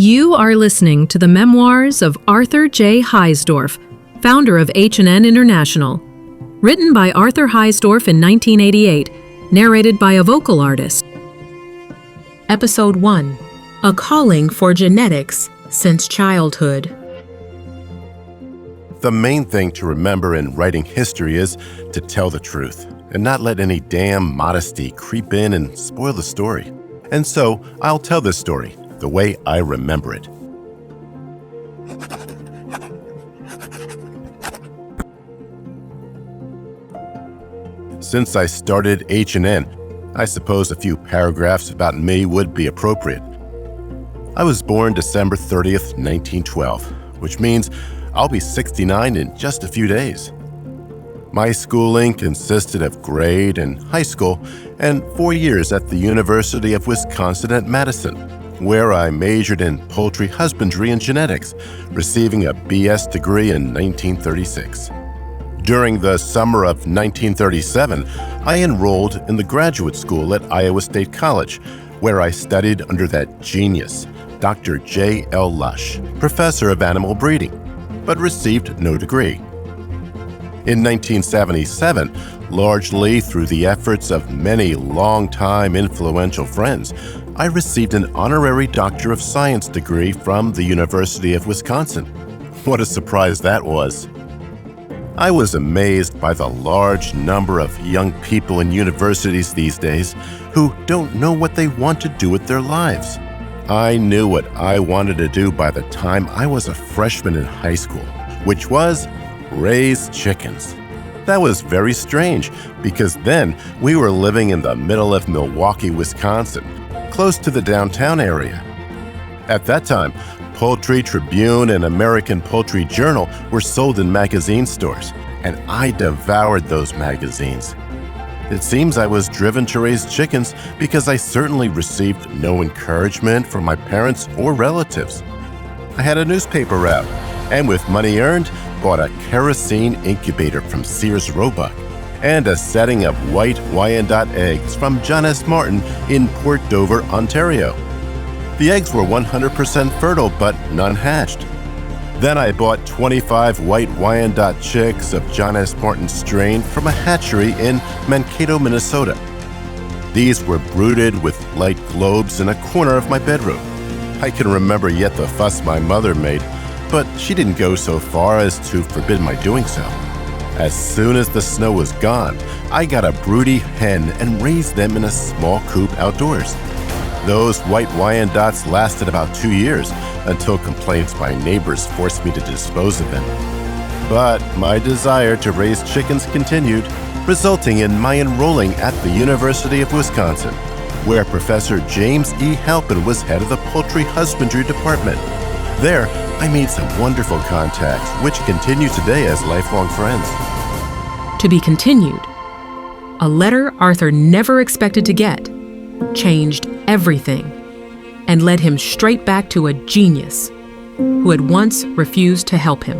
You are listening to the Memoirs of Arthur J. Heisdorf, founder of H&N International. Written by Arthur Heisdorf in 1988, narrated by a vocal artist. Episode 1. A Calling for Genetics Since Childhood. The main thing to remember in writing history is to tell the truth and not let any damn modesty creep in and spoil the story. And so I'll tell this story the way I remember it. Since I started H&N, I suppose a few paragraphs about me would be appropriate. I was born December 30th, 1912, which means I'll be 69 in just a few days. My schooling consisted of grade and high school and 4 years at the University of Wisconsin at Madison, where I majored in poultry husbandry and genetics, receiving a BS degree in 1936. During the summer of 1937, I enrolled in the graduate school at Iowa State College, where I studied under that genius, Dr. J.L. Lush, professor of animal breeding, but received no degree. In 1977, largely through the efforts of many long-time influential friends, I received an honorary Doctor of Science degree from the University of Wisconsin. What a surprise that was. I was amazed by the large number of young people in universities these days who don't know what they want to do with their lives. I knew what I wanted to do by the time I was a freshman in high school, which was raise chickens. That was very strange because then we were living in the middle of Milwaukee, Wisconsin, close to the downtown area. At that time, Poultry Tribune and American Poultry Journal were sold in magazine stores, and I devoured those magazines. It seems I was driven to raise chickens because I certainly received no encouragement from my parents or relatives. I had a newspaper route, and with money earned, bought a kerosene incubator from Sears Roebuck and a setting of white Wyandotte eggs from John S. Martin in Port Dover, Ontario. The eggs were 100% fertile, but none hatched. Then I bought 25 white Wyandotte chicks of John S. Martin strain from a hatchery in Mankato, Minnesota. These were brooded with light globes in a corner of my bedroom. I can remember yet the fuss my mother made, but she didn't go so far as to forbid my doing so. As soon as the snow was gone, I got a broody hen and raised them in a small coop outdoors. Those white Wyandottes lasted about 2 years until complaints by neighbors forced me to dispose of them. But my desire to raise chickens continued, resulting in my enrolling at the University of Wisconsin, where Professor James E. Halpin was head of the poultry husbandry department. There, I made some wonderful contacts, which continue today as lifelong friends. To be continued. A letter Arthur never expected to get changed everything and led him straight back to a genius who had once refused to help him.